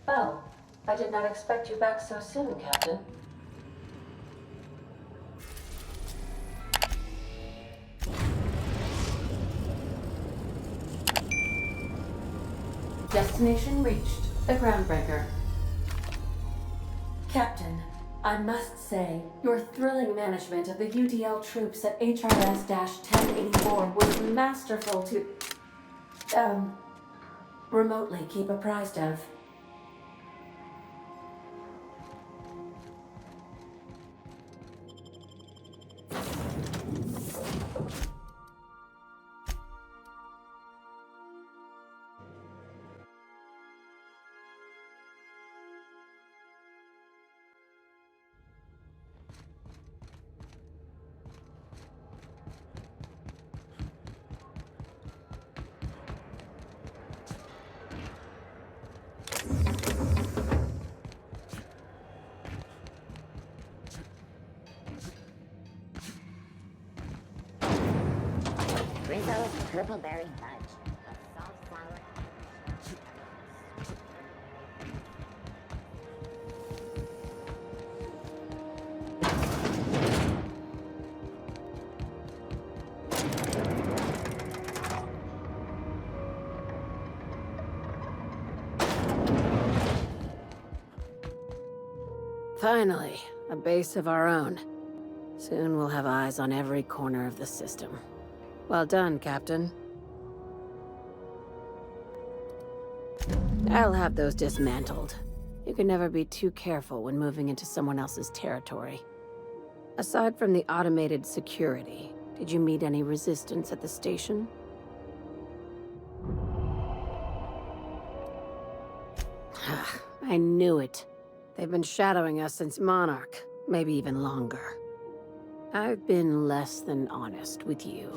Well, I did not expect you back so soon, Captain. Destination reached. The Groundbreaker. Captain, I must say, your thrilling management of the UDL troops at HRS-1084 was masterful to, remotely keep apprised of. Rizzo's Purpleberry Fudge. A soft flower. Finally, a base of our own. Soon we'll have eyes on every corner of the system. Well done, Captain. I'll have those dismantled. You can never be too careful when moving into someone else's territory. Aside from the automated security, did you meet any resistance at the station? I knew it. They've been shadowing us since Monarch, maybe even longer. I've been less than honest with you.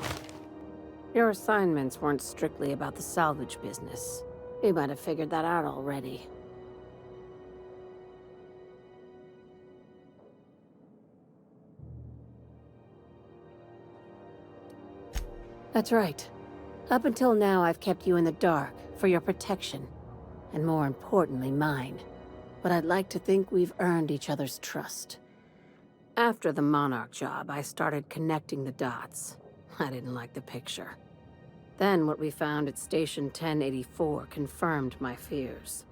Your assignments weren't strictly about the salvage business. You might have figured that out already. That's right. Up until now, I've kept you in the dark for your protection, and more importantly, mine. But I'd like to think we've earned each other's trust. After the Monarch job, I started connecting the dots. I didn't like the picture. Then what we found at Station 1084 confirmed my fears.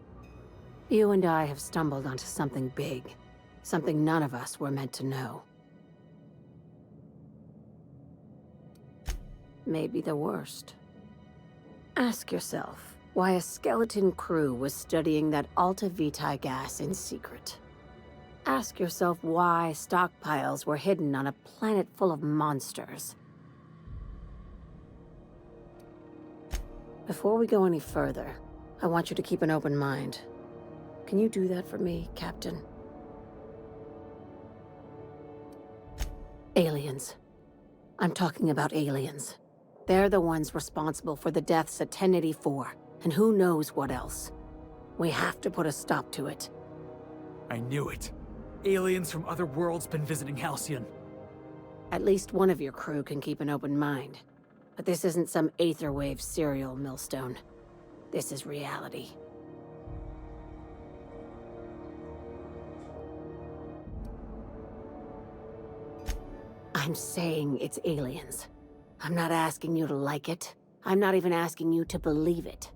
You and I have stumbled onto something big. Something none of us were meant to know. Maybe the worst. Ask yourself why a skeleton crew was studying that Alta Vitae gas in secret. Ask yourself why stockpiles were hidden on a planet full of monsters. Before we go any further, I want you to keep an open mind. Can you do that for me, Captain? Aliens. I'm talking about aliens. They're the ones responsible for the deaths at 1084, and who knows what else. We have to put a stop to it. I knew it. Aliens from other worlds been visiting Halcyon. At least one of your crew can keep an open mind. But this isn't some Aetherwave serial, Millstone. This is reality. I'm saying it's aliens. I'm not asking you to like it. I'm not even asking you to believe it.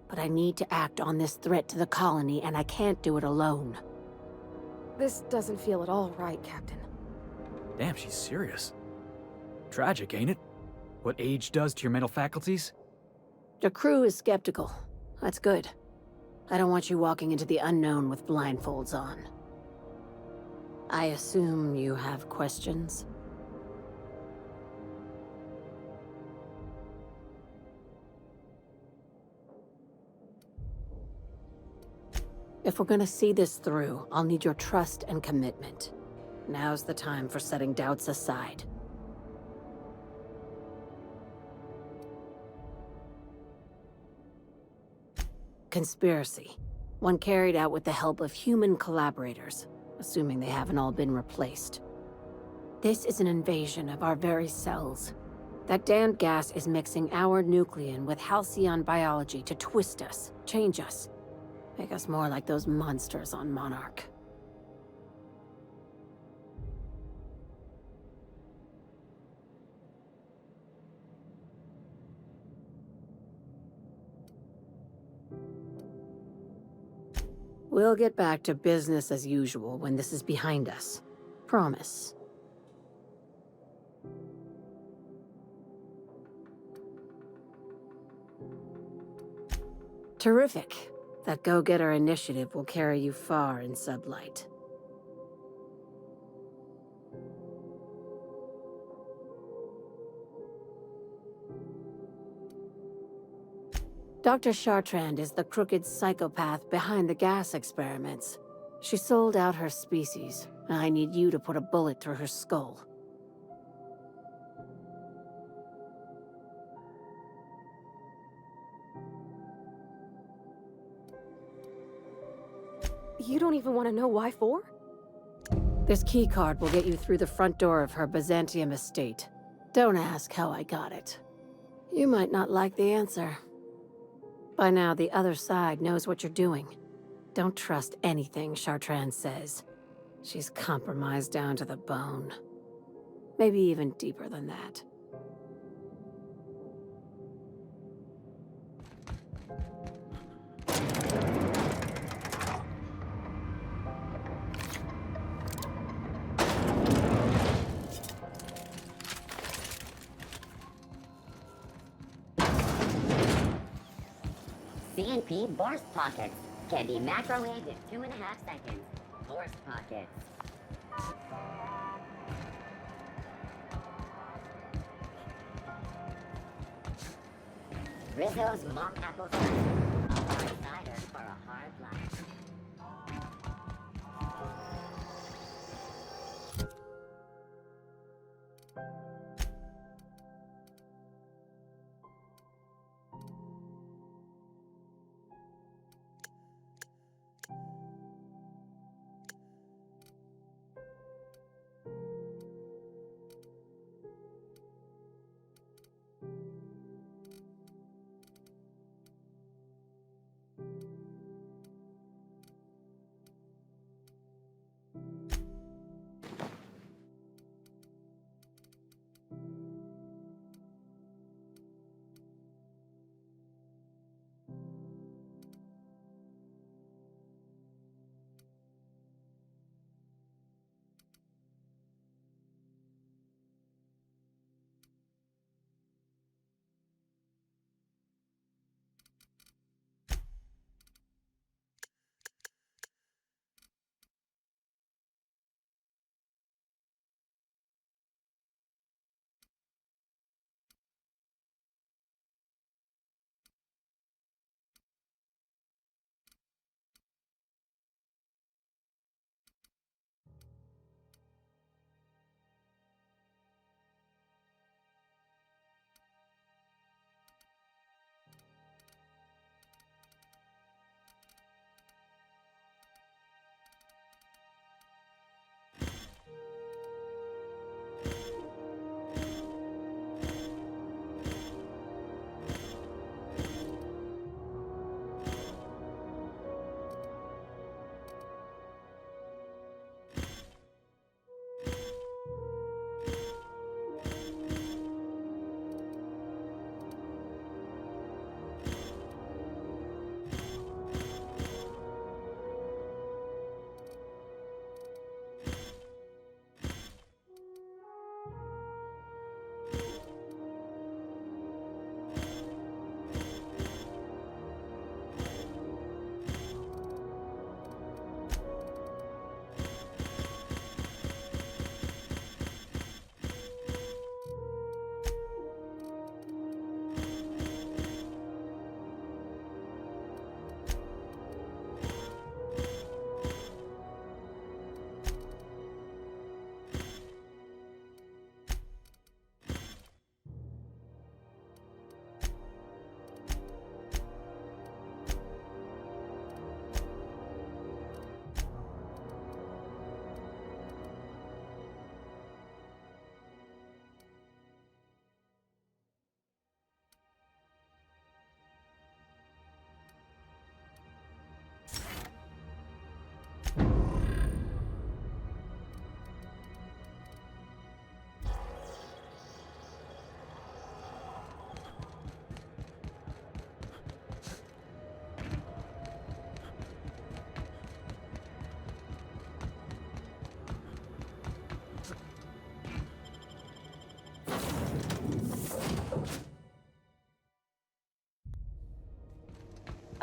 But I need to act on this threat to the colony, and I can't do it alone. This doesn't feel at all right, Captain. Damn, she's serious. Tragic, ain't it? What age does to your mental faculties? The crew is skeptical. That's good. I don't want you walking into the unknown with blindfolds on. I assume you have questions? If we're gonna see this through, I'll need your trust and commitment. Now's the time for setting doubts aside. Conspiracy. One carried out with the help of human collaborators, assuming they haven't all been replaced. This is an invasion of our very cells. That damned gas is mixing our nucleon with Halcyon biology to twist us, change us. Make us more like those monsters on Monarch. We'll get back to business as usual when this is behind us. Promise. Terrific. That go-getter initiative will carry you far in sublight. Dr. Chartrand is the crooked psychopath behind the gas experiments. She sold out her species, and I need you to put a bullet through her skull. You don't even want to know why for? This keycard will get you through the front door of her Byzantium estate. Don't ask how I got it. You might not like the answer. By now, the other side knows what you're doing. Don't trust anything Chartrand says. She's compromised down to the bone. Maybe even deeper than that. CNP burst pockets can be microwaved in 2.5 seconds. Burst pockets. Rizzo's mock apple cider. A hard cider for a hard life.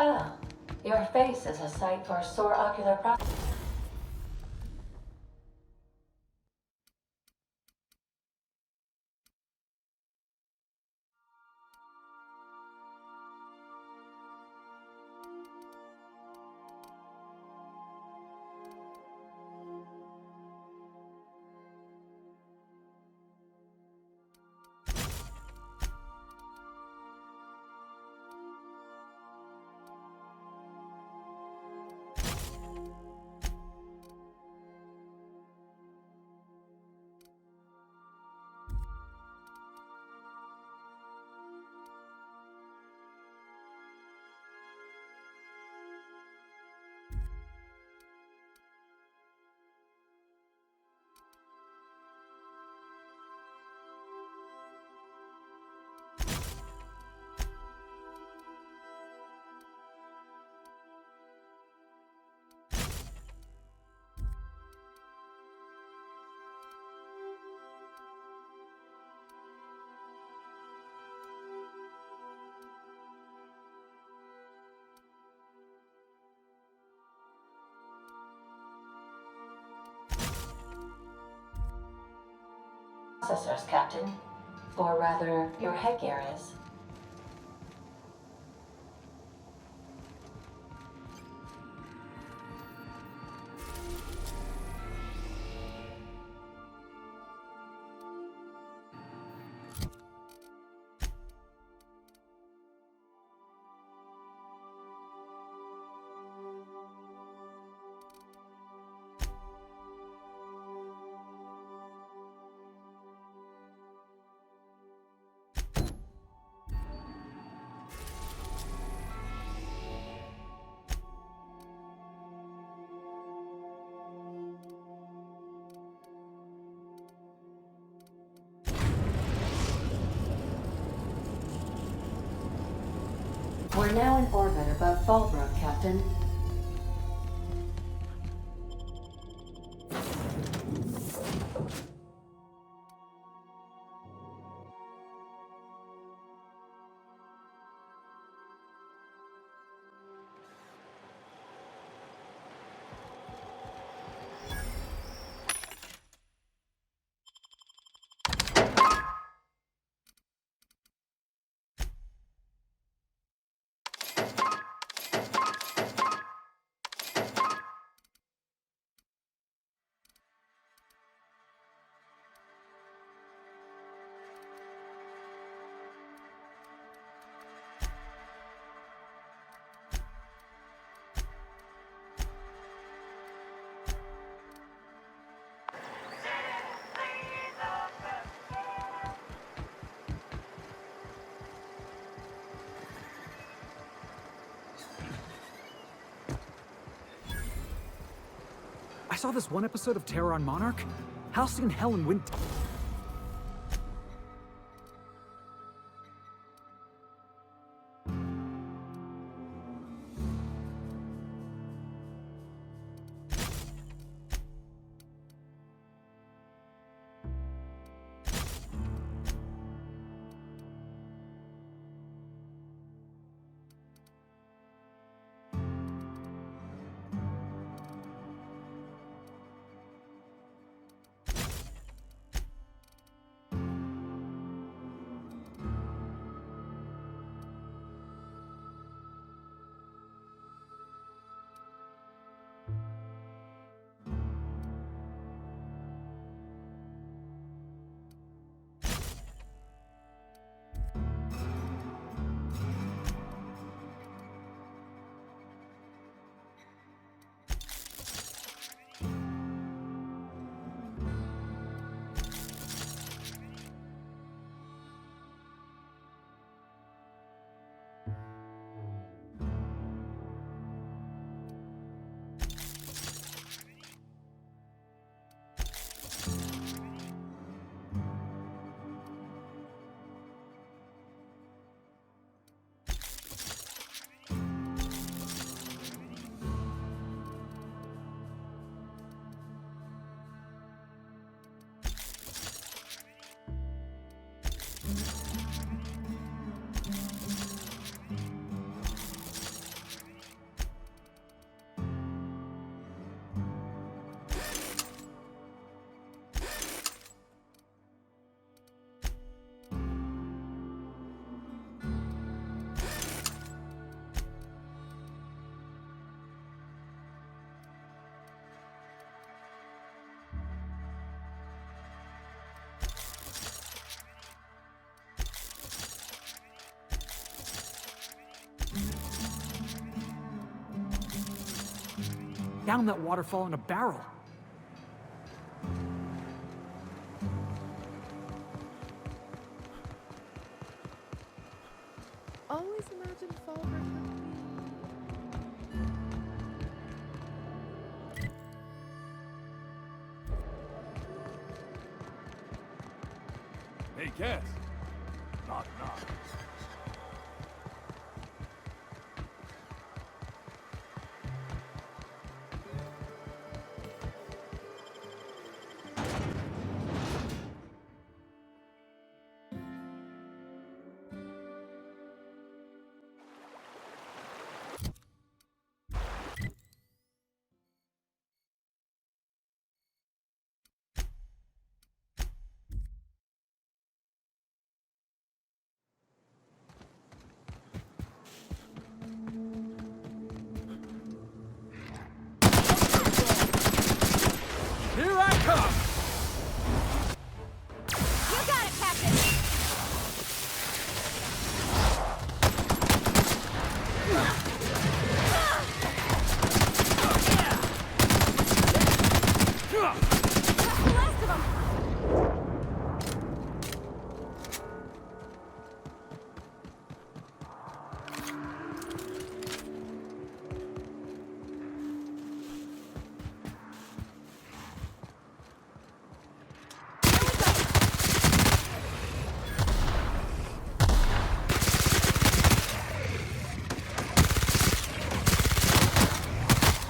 Ah, your face is a sight for sore ocular processors, Captain. Or rather, your headgear is. We're now in orbit above Fallbrook, Captain. I saw this one episode of Terror on Monarch. Halcyon, Helen went. down that waterfall in a barrel. Always imagined fall version of me. Hey, Cass. Knock, knock. Here I come! You got it, Captain! That's the last of them!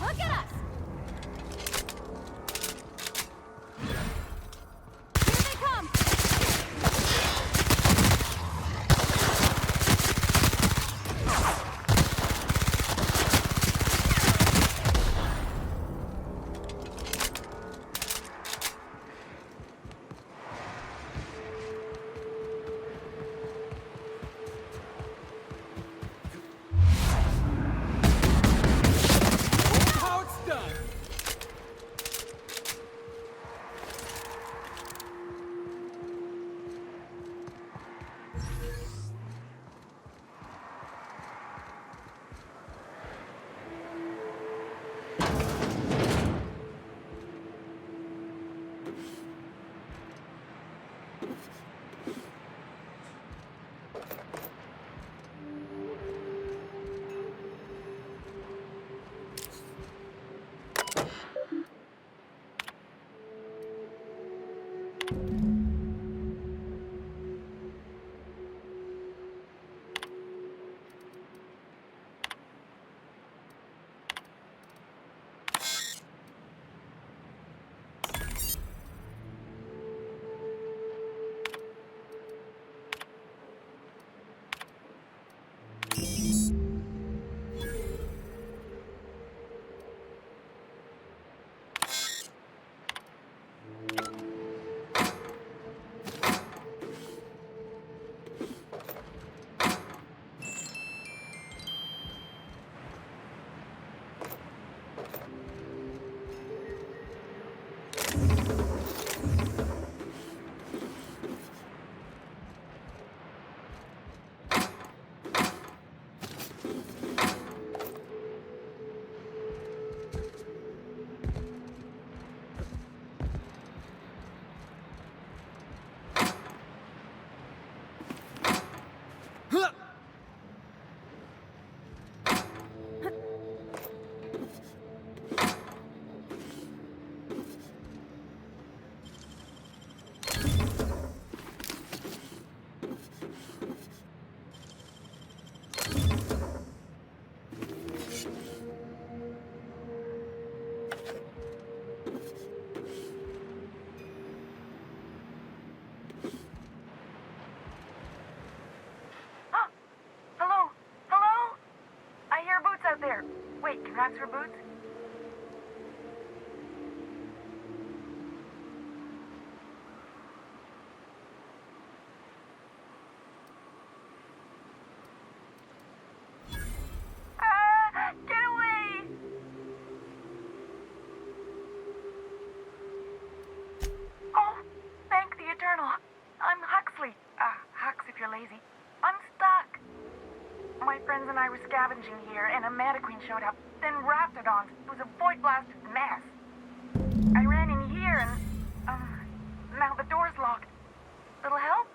Look at us! Here they come! How it's done! Wait, congrats for boots? Get away! Oh, thank the Eternal. I'm Huxley. Hux if you're lazy. I'm stuck. My friends and I were scavenging here, and a Meta Queen showed up. then raptidons. It was a void-blasted mess. I ran in here and, now the door's locked. Little help?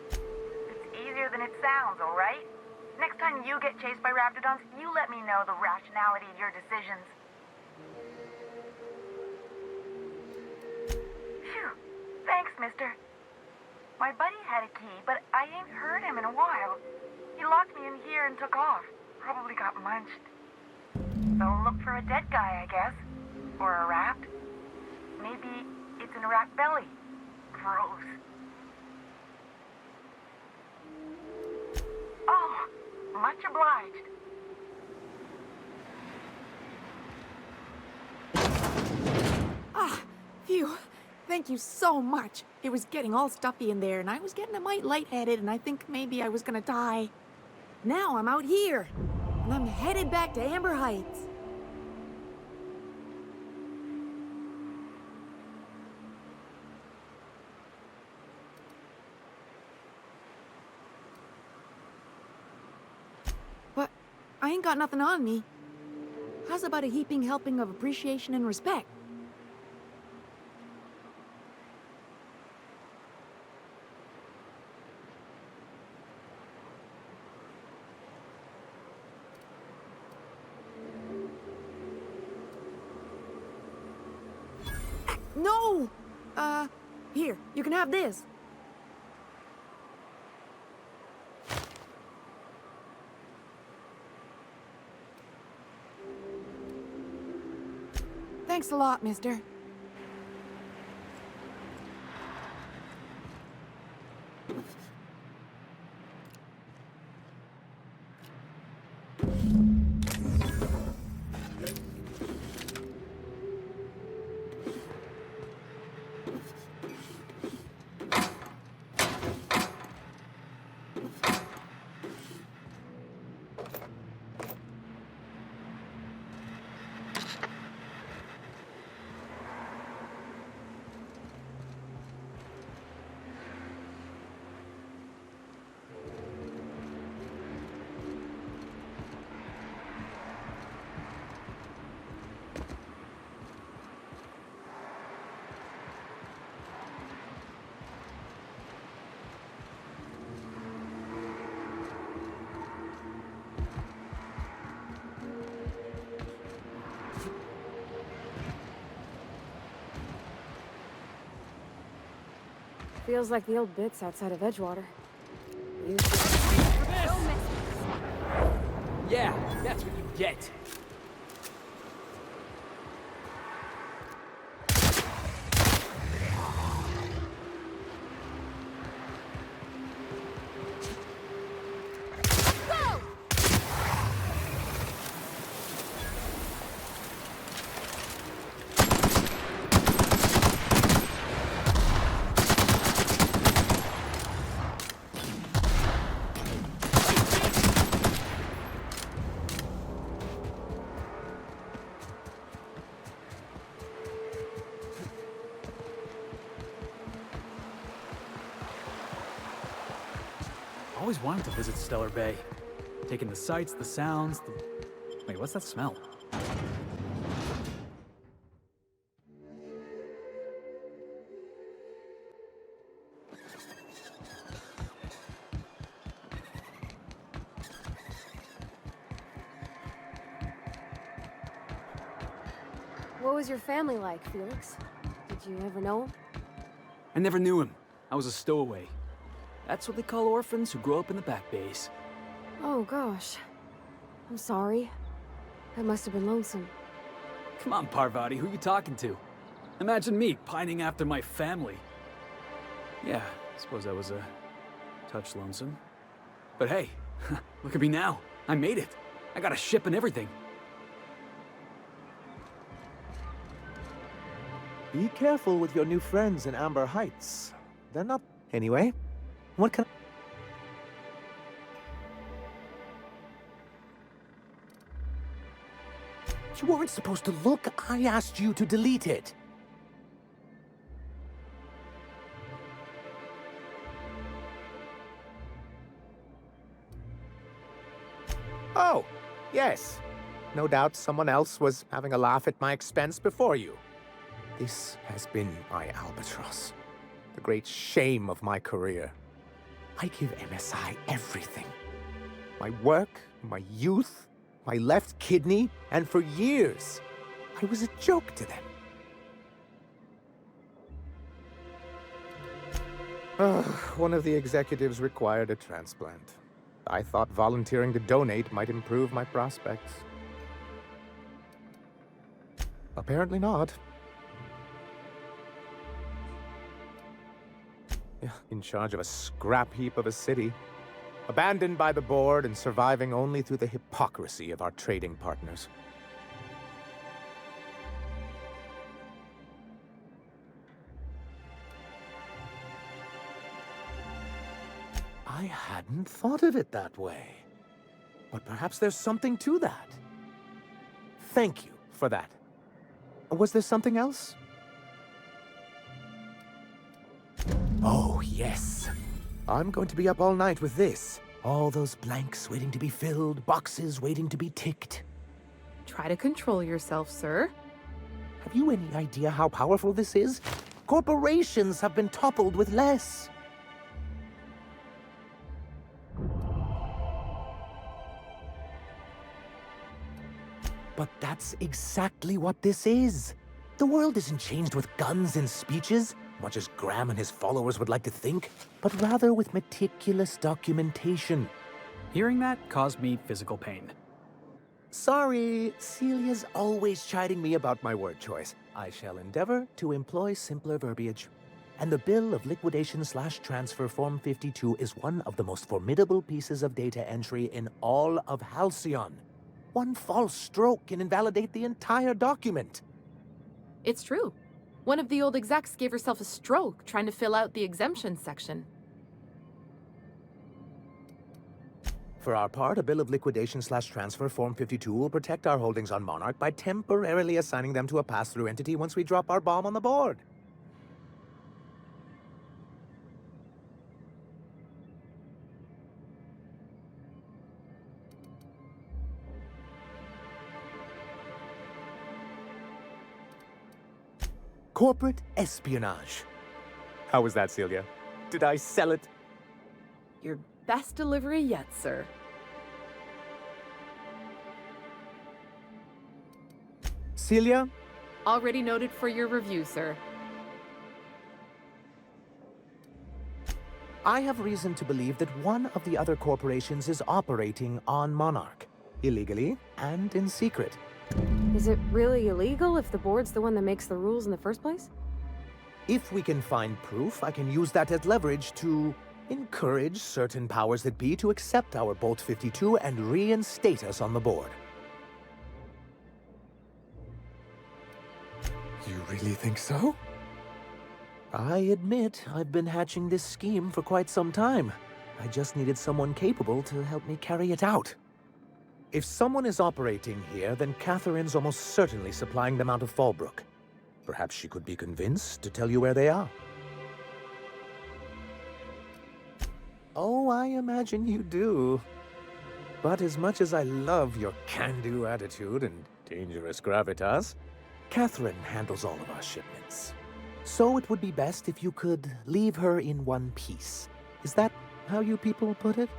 It's easier than it sounds, alright? Next time you get chased by raptidons, you let me know the rationality of your decisions. Phew. Thanks, mister. My buddy had a key, but I ain't heard him in a while. He locked me in here and took off. Probably got munched. So look for a dead guy, I guess. Or a rat. Maybe it's in a rat belly. Gross. Oh, much obliged. Ah, phew. Thank you so much. It was getting all stuffy in there, and I was getting a mite lightheaded, and I think maybe I was gonna die. Now I'm out here, and I'm headed back to Amber Heights. But I ain't got nothing on me. How's about a heaping helping of appreciation and respect? No! Here, you can have this. Thanks a lot, mister. Feels like the old bits outside of Edgewater. Yeah, that's what you get. Always wanted to visit Stellar Bay. Taking the sights, the sounds, the... Wait, what's that smell? What was your family like, Felix? Did you ever know him? I never knew him. I was a stowaway. That's what they call orphans who grow up in the back bays. Oh, gosh. I'm sorry. That must have been lonesome. Come on, Parvati, who you talking to? Imagine me pining after my family. Yeah, I suppose I was a touch lonesome. But hey, look at me now. I made it. I got a ship and everything. Be careful with your new friends in Amber Heights. They're not... Anyway, what can... You weren't supposed to look. I asked you to delete it. Oh, yes. No doubt someone else was having a laugh at my expense before you. This has been my albatross. The great shame of my career. I give MSI everything. My work, my youth, my left kidney, and for years, I was a joke to them. One of the executives required a transplant. I thought volunteering to donate might improve my prospects. Apparently not. In charge of a scrap heap of a city, abandoned by the board and surviving only through the hypocrisy of our trading partners. I hadn't thought of it that way. But perhaps there's something to that. Thank you for that. Was there something else? Oh, yes. I'm going to be up all night with this. All those blanks waiting to be filled, boxes waiting to be ticked. Try to control yourself, sir. Have you any idea how powerful this is? Corporations have been toppled with less. But that's exactly what this is. The world isn't changed with guns and speeches, much as Graham and his followers would like to think, but rather with meticulous documentation. Hearing that caused me physical pain. Sorry, Celia's always chiding me about my word choice. I shall endeavor to employ simpler verbiage. And the bill of liquidation/transfer Form 52 is one of the most formidable pieces of data entry in all of Halcyon. One false stroke can invalidate the entire document. It's true. One of the old execs gave herself a stroke trying to fill out the exemption section. For our part, a bill of liquidation/transfer Form 52 will protect our holdings on Monarch by temporarily assigning them to a pass-through entity once we drop our bomb on the board. Corporate espionage. How was that, Celia? Did I sell it? Your best delivery yet, sir. Celia? Already noted for your review, sir. I have reason to believe that one of the other corporations is operating on Monarch, illegally and in secret. Is it really illegal if the board's the one that makes the rules in the first place? If we can find proof, I can use that as leverage to encourage certain powers that be to accept our Bolt 52 and reinstate us on the board. You really think so? I admit I've been hatching this scheme for quite some time. I just needed someone capable to help me carry it out. If someone is operating here, then Catherine's almost certainly supplying them out of Fallbrook. Perhaps she could be convinced to tell you where they are. Oh, I imagine you do. But as much as I love your can-do attitude and dangerous gravitas, Catherine handles all of our shipments. So it would be best if you could leave her in one piece. Is that how you people put it?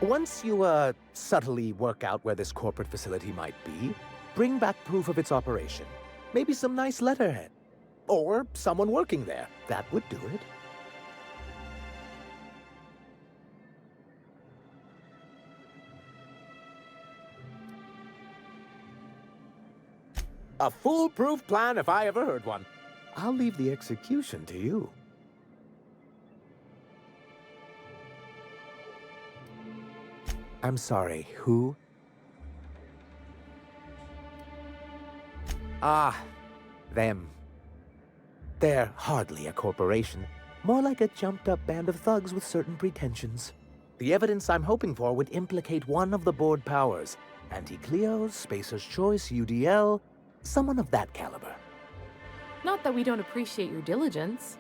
Once you, subtly work out where this corporate facility might be, bring back proof of its operation. Maybe some nice letterhead. Or someone working there. That would do it. A foolproof plan if I ever heard one. I'll leave the execution to you. I'm sorry, who? Ah, them. They're hardly a corporation. More like a jumped-up band of thugs with certain pretensions. The evidence I'm hoping for would implicate one of the board powers. Anti-Cleos, Spacer's Choice, UDL, someone of that caliber. Not that we don't appreciate your diligence.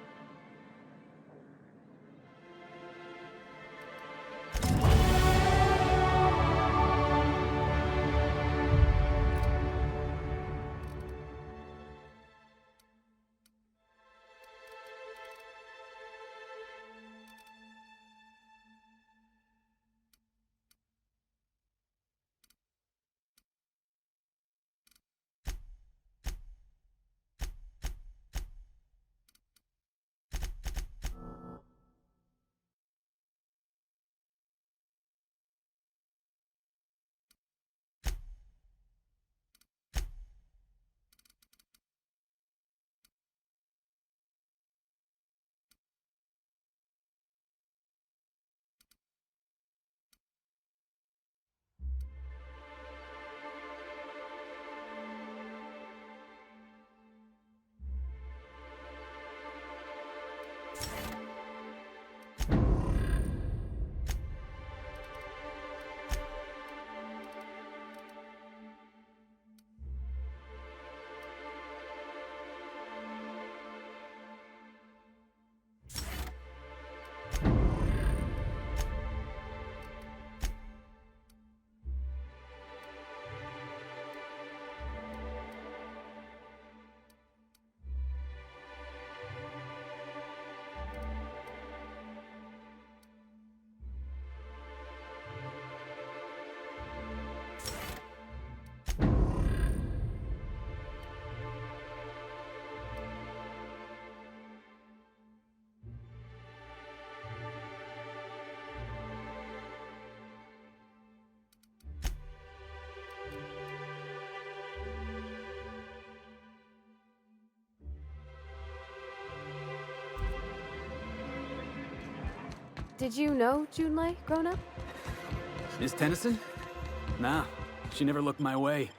Did you know Junlei growing up? Miss Tennyson? Nah, she never looked my way.